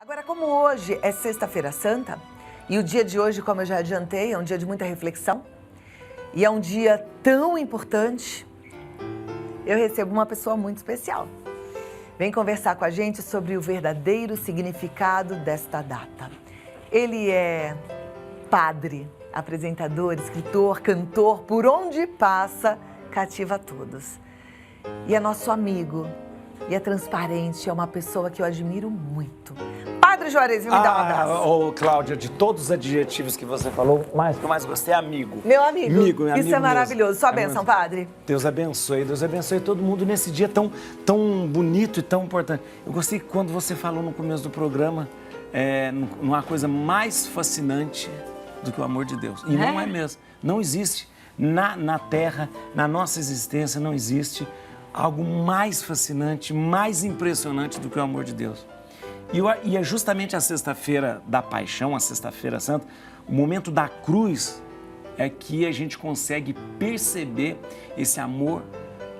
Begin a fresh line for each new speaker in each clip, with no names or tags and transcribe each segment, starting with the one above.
Agora, como hoje é Sexta-feira Santa, e o dia de hoje, como eu já adiantei, é um dia de muita reflexão, e é um dia tão importante, eu recebo uma pessoa muito especial. Vem conversar com a gente sobre o verdadeiro significado desta data. Ele é padre, apresentador, escritor, cantor, por onde passa, cativa a todos. E é nosso amigo, e é transparente, é uma pessoa que eu admiro muito. Padre Juarez, me dá um abraço.
Ô, Cláudia, de todos os adjetivos que você falou, o que eu mais gostei é amigo.
Meu amigo.
Amigo,
Isso
amigo
é maravilhoso.
mesmo.
Sua bênção, padre.
Deus abençoe todo mundo nesse dia tão bonito e tão importante. Eu gostei que quando você falou no começo do programa, não há coisa mais fascinante do que o amor de Deus. E não é mesmo. Não existe na Terra, na nossa existência, não existe algo mais fascinante, mais impressionante do que o amor de Deus. E é justamente a sexta-feira da paixão, a sexta-feira santa, o momento da cruz é que a gente consegue perceber esse amor.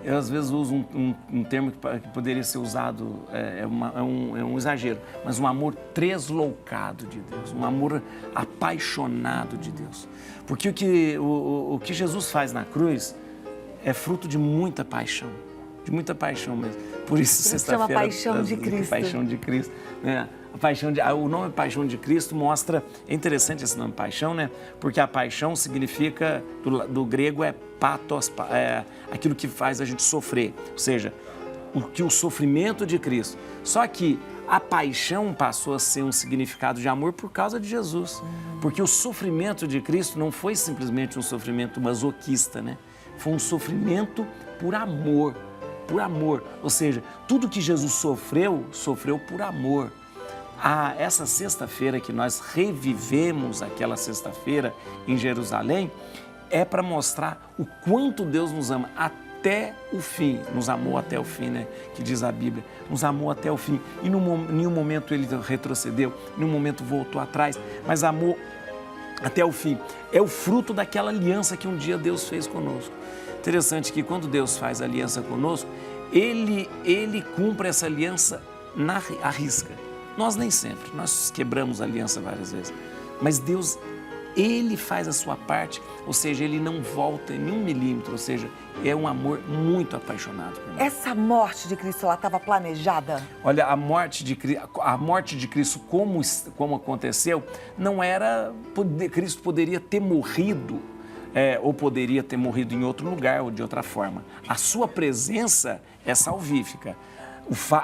Eu às vezes uso um termo que poderia ser usado, é um exagero, mas um amor tresloucado de Deus, um amor apaixonado de Deus. Porque o que Jesus faz na cruz é fruto de muita paixão mesmo. Por isso sexta-feira,
paixão de Cristo.
Paixão de Cristo, né? O nome Paixão de Cristo mostra, é interessante esse nome Paixão, né? Porque a paixão significa, do grego é pathos, aquilo que faz a gente sofrer, ou seja, o sofrimento de Cristo. Só que a paixão passou a ser um significado de amor por causa de Jesus. Porque o sofrimento de Cristo não foi simplesmente um sofrimento masoquista, né? Foi um sofrimento por amor. Por amor, ou seja, tudo que Jesus sofreu por amor. Essa sexta-feira que nós revivemos aquela sexta-feira em Jerusalém é para mostrar o quanto Deus nos ama até o fim, nos amou até o fim, né? Que diz a Bíblia, nos amou até o fim. E em nenhum momento ele retrocedeu, em nenhum momento voltou atrás, mas amou até o fim. É o fruto daquela aliança que um dia Deus fez conosco. Interessante que quando Deus faz aliança conosco, Ele cumpre essa aliança à risca. Nós nem sempre, nós quebramos a aliança várias vezes. Mas Deus, Ele faz a sua parte, ou seja, Ele não volta em 1 milímetro, ou seja, é um amor muito apaixonado por nós.
Essa morte de Cristo, ela estava planejada?
Olha, a morte de Cristo, como aconteceu, não era... Cristo poderia ter morrido, ou poderia ter morrido em outro lugar ou de outra forma. A sua presença é salvífica.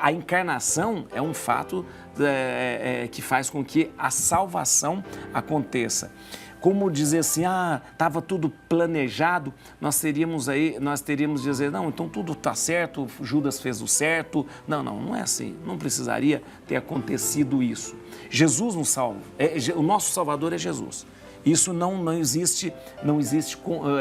A encarnação é um fato que faz com que a salvação aconteça. Como dizer assim, estava tudo planejado, nós teríamos de dizer, não, então tudo está certo, Judas fez o certo. Não é assim, não precisaria ter acontecido isso. Jesus nos salva, o nosso Salvador é Jesus. Isso não existe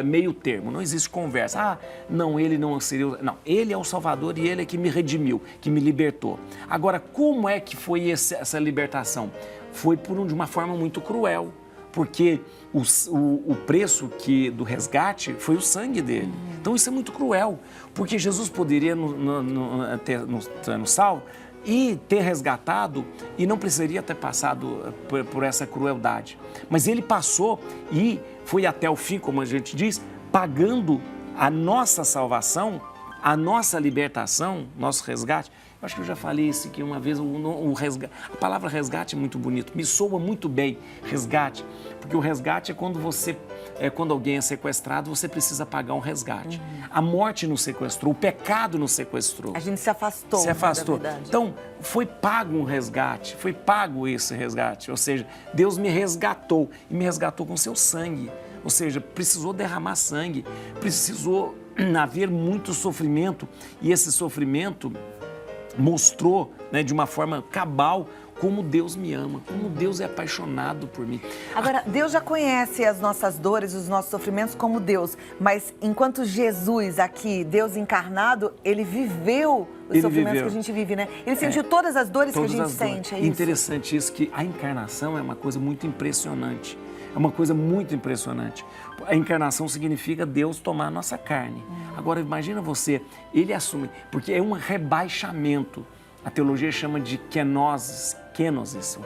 meio termo, não existe conversa. Não, ele não seria... Não, ele é o Salvador e ele é que me redimiu, que me libertou. Agora, como é que foi essa libertação? Foi de uma forma muito cruel, porque o preço do resgate foi o sangue dele. Então isso é muito cruel, porque Jesus poderia ter nos salvo e ter resgatado e não precisaria ter passado por essa crueldade. Mas ele passou e foi até o fim, como a gente diz, pagando a nossa salvação, a nossa libertação, nosso resgate. Eu acho que eu já falei isso aqui uma vez, a palavra resgate é muito bonito, me soa muito bem, resgate, porque o resgate é quando alguém é sequestrado, você precisa pagar um resgate. A morte nos sequestrou, o pecado nos sequestrou.
A gente se afastou.
Então, foi pago um resgate, foi pago esse resgate, ou seja, Deus me resgatou e me resgatou com seu sangue. Ou seja, precisou derramar sangue, precisou haver muito sofrimento e esse sofrimento mostrou, né, de uma forma cabal como Deus me ama, como Deus é apaixonado por mim.
Agora, Deus já conhece as nossas dores, os nossos sofrimentos como Deus, mas enquanto Jesus aqui, Deus encarnado, Ele viveu os sofrimentos que a gente vive, né? Ele sentiu todas as dores que a gente sente, é isso?
Interessante isso, que a encarnação é uma coisa muito impressionante. É uma coisa muito impressionante. A encarnação significa Deus tomar a nossa carne. Agora, imagina você, Ele assume, porque é um rebaixamento. A teologia chama de kenosis, kenosis,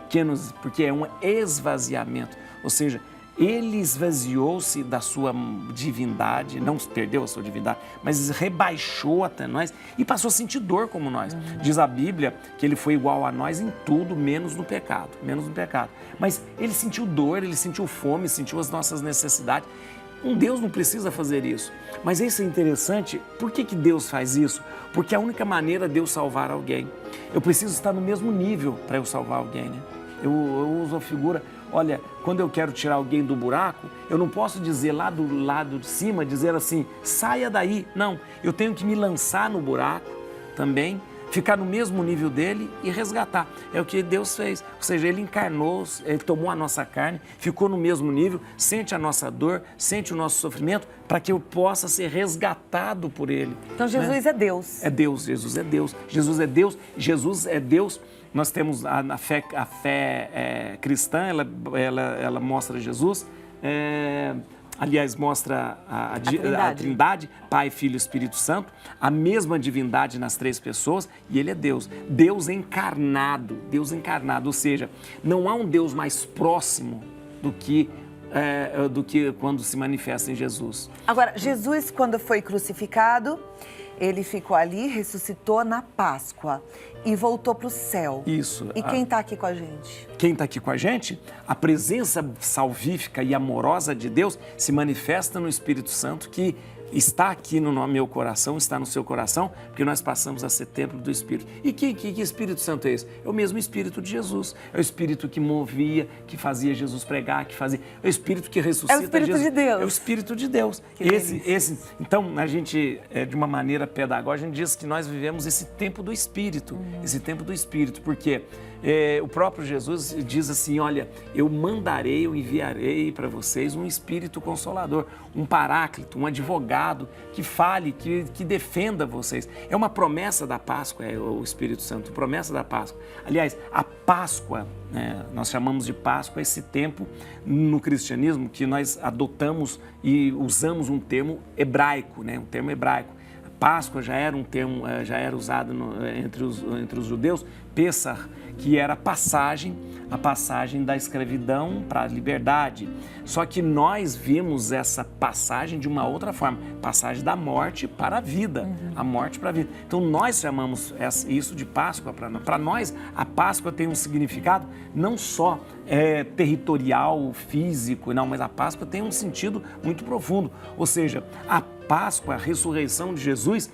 kenosis, porque é um esvaziamento, ou seja, ele esvaziou-se da sua divindade, não perdeu a sua divindade, mas rebaixou até nós e passou a sentir dor como nós. Diz a Bíblia que ele foi igual a nós em tudo, menos no pecado, Mas ele sentiu dor, ele sentiu fome, sentiu as nossas necessidades. Um Deus não precisa fazer isso. Mas isso é interessante. Por que Deus faz isso? Porque é a única maneira de eu salvar alguém. Eu preciso estar no mesmo nível para eu salvar alguém, né? Eu uso a figura, olha, quando eu quero tirar alguém do buraco, eu não posso dizer lá do lado de cima, dizer assim, saia daí. Não, eu tenho que me lançar no buraco também, ficar no mesmo nível dele e resgatar. É o que Deus fez. Ou seja, ele encarnou, ele tomou a nossa carne, ficou no mesmo nível, sente a nossa dor, sente o nosso sofrimento, para que eu possa ser resgatado por ele.
Então Jesus é Deus.
É Deus, Jesus é Deus. Jesus é Deus, Jesus é Deus. Nós temos a fé cristã, ela mostra Jesus, aliás, mostra a Trindade, Pai, Filho e Espírito Santo, a mesma divindade nas três pessoas, e ele é Deus. Deus encarnado, ou seja, não há um Deus mais próximo do que quando se manifesta em Jesus.
Agora, Jesus, quando foi crucificado, ele ficou ali, ressuscitou na Páscoa e voltou para o céu.
Isso.
E quem está aqui com a gente?
Quem está aqui com a gente? A presença salvífica e amorosa de Deus se manifesta no Espírito Santo, que está aqui no meu coração, está no seu coração, porque nós passamos a ser templo do Espírito. E que Espírito Santo é esse? É o mesmo Espírito de Jesus. É o Espírito que movia, que fazia Jesus pregar, é o Espírito que ressuscita Jesus.
É o Espírito de Deus.
É o Espírito de Deus. Então, a gente, de uma maneira pedagógica, a gente diz que nós vivemos esse tempo do Espírito. Esse tempo do Espírito, porque o próprio Jesus diz assim, olha, eu enviarei para vocês um Espírito Consolador, um Paráclito, um advogado, que fale, que defenda vocês. É uma promessa da Páscoa, o Espírito Santo, promessa da Páscoa. Aliás, a Páscoa, nós chamamos de Páscoa esse tempo no cristianismo que nós adotamos e usamos um termo hebraico, um termo hebraico. Páscoa já era um termo, já era usado entre os judeus, Pessah, que era a passagem da escravidão para a liberdade. Só que nós vimos essa passagem de uma outra forma, passagem da morte para a vida, a morte para a vida. Então nós chamamos isso de Páscoa. Para nós, a Páscoa tem um significado não só territorial, físico, não, mas a Páscoa tem um sentido muito profundo. Ou seja, a Páscoa, a ressurreição de Jesus.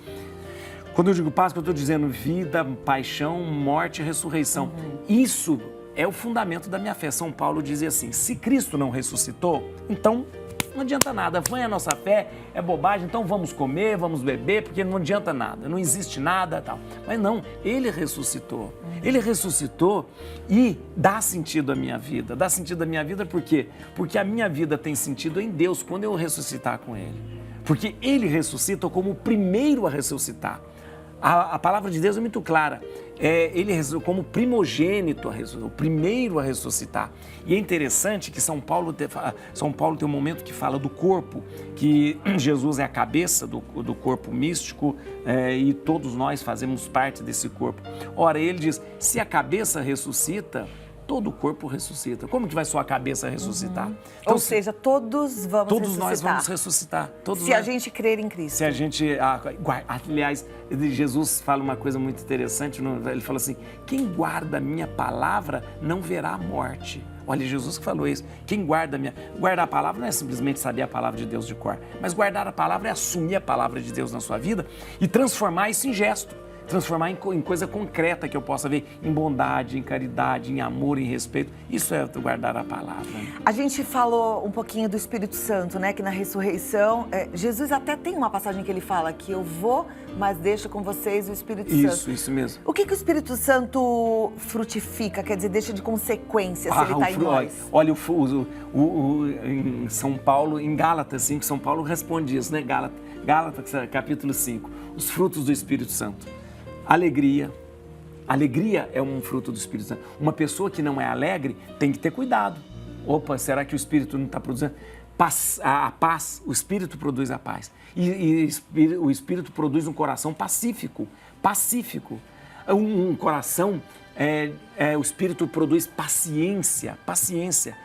Quando eu digo Páscoa, eu estou dizendo vida, paixão, morte e ressurreição. Isso é o fundamento da minha fé. São Paulo dizia assim, se Cristo não ressuscitou, então não adianta nada. Vã a nossa fé, é bobagem, então vamos comer, vamos beber, porque não adianta nada, não existe nada, tal. Mas não, ele ressuscitou. Ele ressuscitou e dá sentido à minha vida. Dá sentido à minha vida por quê? Porque a minha vida tem sentido em Deus quando eu ressuscitar com ele. Porque ele como o primeiro a ressuscitar. A palavra de Deus é muito clara. Ele como primogênito, o primeiro a ressuscitar. E é interessante que São Paulo tem um momento que fala do corpo, que Jesus é a cabeça do corpo místico e todos nós fazemos parte desse corpo. Ora, ele diz, se a cabeça ressuscita, todo o corpo ressuscita. Como que vai sua cabeça ressuscitar? Então,
ou seja, todos vamos ressuscitar.
Todos nós vamos ressuscitar.
Se a gente crer em Cristo.
Se a gente... aliás, Jesus fala uma coisa muito interessante. Ele fala assim, quem guarda a minha palavra não verá a morte. Olha, Jesus que falou isso. Quem guarda a palavra não é simplesmente saber a palavra de Deus de cor. Mas guardar a palavra é assumir a palavra de Deus na sua vida e transformar isso em gesto. Transformar em coisa concreta que eu possa ver em bondade, em caridade, em amor, em respeito. Isso é guardar a palavra.
A gente falou um pouquinho do Espírito Santo, né? Que na ressurreição, Jesus até tem uma passagem que ele fala que eu vou, mas deixo com vocês o Espírito Santo.
Isso mesmo.
O que o Espírito Santo frutifica? Quer dizer, deixa de consequência se ele está em nós?
Olha, em São Paulo, em Gálatas 5, São Paulo responde isso, né? Gálatas capítulo 5, os frutos do Espírito Santo. Alegria. Alegria é um fruto do Espírito Santo. Uma pessoa que não é alegre tem que ter cuidado. Opa, será que o Espírito não está produzindo? A paz, o Espírito produz a paz. E o Espírito produz um coração pacífico. Um coração o Espírito produz paciência,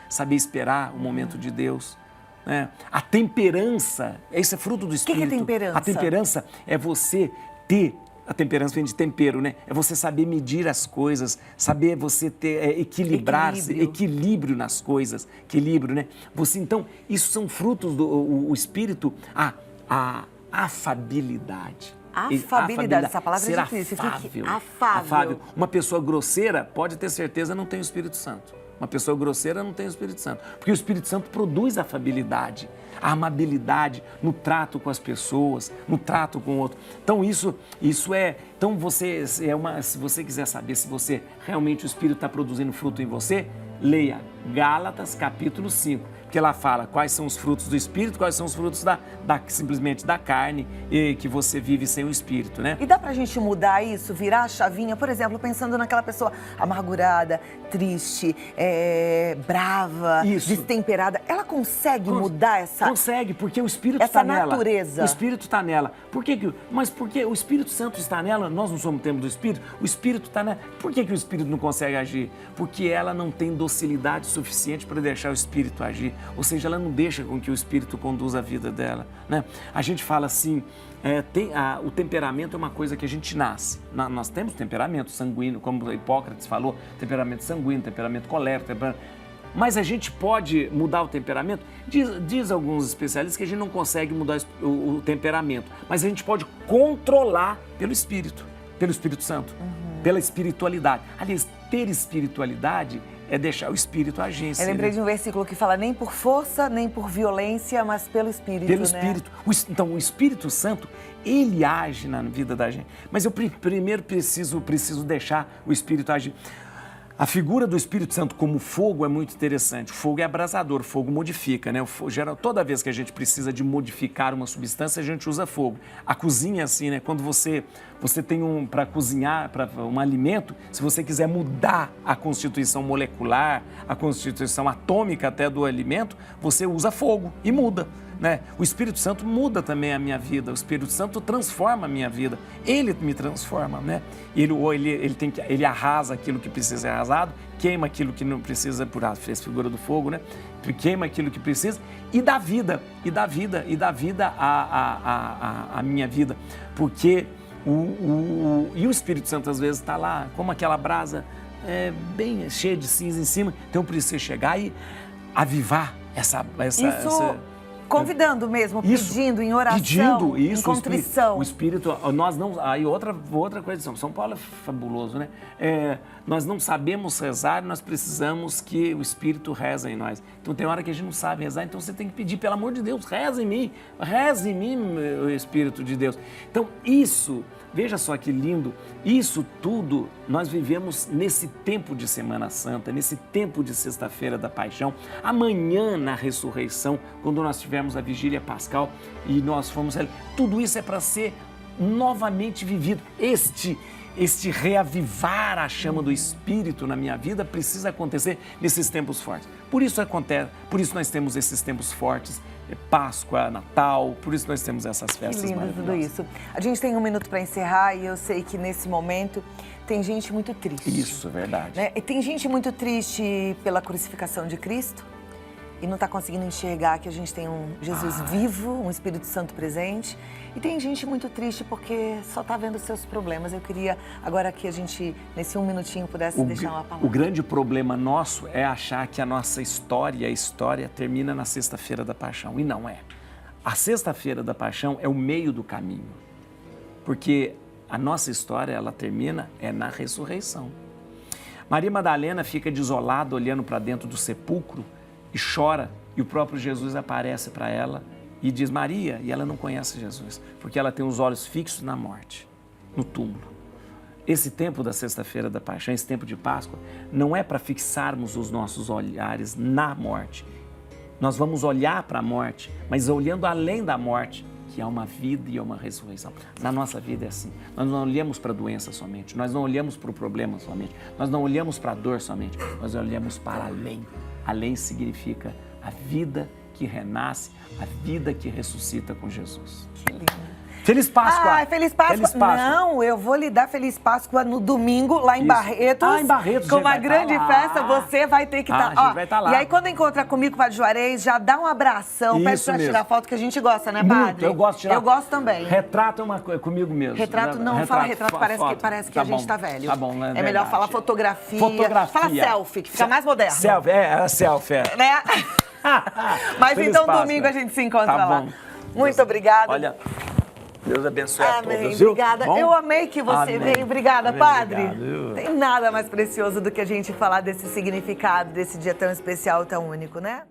saber esperar o momento de Deus. Né? A temperança, isso é fruto do Espírito.
O que é temperança?
A temperança é você ter, a temperança vem de tempero, né? É você saber medir as coisas, saber você ter, equilibrar-se, equilíbrio nas coisas, equilíbrio, né? Então, isso são frutos do Espírito, a afabilidade.
Afabilidade, essa palavra
ser
é difícil.
Afável. Uma pessoa grosseira, pode ter certeza, não tem o Espírito Santo. Uma pessoa grosseira não tem o Espírito Santo. Porque o Espírito Santo produz a afabilidade, a amabilidade no trato com as pessoas, no trato com o outro. Então, isso é... Então, se você quiser saber se você realmente o Espírito está produzindo fruto em você, leia Gálatas capítulo 5. Que lá fala quais são os frutos do Espírito, quais são os frutos simplesmente da carne e que você vive sem o Espírito, né?
E dá pra gente mudar isso, virar a chavinha, por exemplo, pensando naquela pessoa amargurada, triste, brava, destemperada. Ela consegue mudar essa...
Consegue, porque o Espírito está nela.
Essa natureza.
O Espírito está nela. Mas porque o Espírito Santo está nela, nós não somos templo do Espírito, o Espírito está nela. Por que o Espírito não consegue agir? Porque ela não tem docilidade suficiente para deixar o Espírito agir. Ou seja, ela não deixa com que o Espírito conduza a vida dela, né? A gente fala assim, o temperamento é uma coisa que a gente nasce. Nós temos temperamento sanguíneo, como Hipócrates falou, temperamento sanguíneo, temperamento colérico, mas a gente pode mudar o temperamento? Diz alguns especialistas que a gente não consegue mudar o temperamento, mas a gente pode controlar pelo Espírito Santo, pela espiritualidade. Aliás, ter espiritualidade é deixar o Espírito agir.
Eu lembrei de um versículo que fala nem por força, nem por violência, mas pelo Espírito,
Pelo Espírito. Então, o Espírito Santo, ele age na vida da gente. Mas eu primeiro preciso deixar o Espírito agir. A figura do Espírito Santo como fogo é muito interessante. O fogo é abrasador, o fogo modifica, né? Toda vez que a gente precisa de modificar uma substância, a gente usa fogo. A cozinha é assim, né? Quando você tem para cozinhar um alimento, se você quiser mudar a constituição molecular, a constituição atômica até do alimento, você usa fogo e muda. Né? O Espírito Santo muda também a minha vida, o Espírito Santo transforma a minha vida, ele me transforma, né? Ele arrasa aquilo que precisa ser arrasado, queima aquilo que não precisa, por a figura do fogo, né? Queima aquilo que precisa e dá vida à minha vida, porque e o Espírito Santo às vezes está lá, como aquela brasa bem cheia de cinza em cima, então eu preciso chegar e avivar essa
convidando mesmo, pedindo em oração, em contrição.
O Espírito, nós não... Aí outra coisa, São Paulo é fabuloso, né? Nós não sabemos rezar, nós precisamos que o Espírito reze em nós. Então tem hora que a gente não sabe rezar, então você tem que pedir, pelo amor de Deus, reze em mim, o Espírito de Deus. Então isso, veja só que lindo, isso tudo nós vivemos nesse tempo de Semana Santa, nesse tempo de Sexta-feira da Paixão, amanhã na ressurreição, quando nós tivermos a Vigília Pascal e nós fomos... Tudo isso é para ser novamente vivido. Este reavivar a chama do Espírito na minha vida precisa acontecer nesses tempos fortes. Por isso nós temos esses tempos fortes, Páscoa, Natal, por isso nós temos essas festas maravilhosas.
Que lindo tudo isso. A gente tem um minuto para encerrar e eu sei que nesse momento tem gente muito triste.
Isso, é verdade.
Né? E tem gente muito triste pela crucificação de Cristo e não está conseguindo enxergar que a gente tem um Jesus vivo, um Espírito Santo presente. E tem gente muito triste porque só está vendo seus problemas. Eu queria agora que a gente, nesse um minutinho, pudesse deixar uma palavra.
O grande problema nosso é achar que a nossa história, termina na Sexta-feira da Paixão. E não é. A Sexta-feira da Paixão é o meio do caminho. Porque a nossa história, ela termina na ressurreição. Maria Madalena fica desolada, olhando para dentro do sepulcro e chora. E o próprio Jesus aparece para ela e diz Maria, e ela não conhece Jesus, porque ela tem os olhos fixos na morte, no túmulo. Esse tempo da Sexta-feira da Paixão, esse tempo de Páscoa, não é para fixarmos os nossos olhares na morte. Nós vamos olhar para a morte, mas olhando além da morte, que há uma vida e há uma ressurreição. Na nossa vida é assim. Nós não olhamos para a doença somente, nós não olhamos para o problema somente, nós não olhamos para a dor somente, nós olhamos para além. Além significa a vida que renasce, a vida que ressuscita com Jesus.
Que lindo.
Feliz Páscoa!
Ah, Feliz Páscoa.
Feliz Páscoa.
Não, eu vou lhe dar Feliz Páscoa no domingo, lá em
Isso.
Barretos.
Ah, em Barretos,
com
a gente
uma
vai
grande
tá lá.
festa, você vai ter que estar.
a gente vai tá lá.
E aí, quando encontrar comigo, Padre Juarez, já dá um abração, pede
Isso
pra
mesmo.
tirar foto, que a gente gosta, né, Padre?
Muito, eu gosto de tirar.
Eu gosto também.
Retrato é uma coisa comigo mesmo.
Retrato
né?
não, fala retrato,
foto.
parece que
Tá
a gente
bom,
tá velho.
Tá bom, né?
É melhor falar fotografia.
Fotografia.
Fala selfie, que fica mais moderno.
Selfie, selfie, é.
Né? Mas
Feliz
então,
Páscoa.
domingo a gente se encontra
Tá
lá.
bom.
Muito obrigada.
Olha, Deus abençoe a
Amém,
todos, viu?
obrigada.
Bom?
Eu amei que você
Amém.
veio. Obrigada,
Amém,
Padre.
obrigado.
Tem nada mais precioso do que a gente falar desse significado, desse dia tão especial, tão único, né?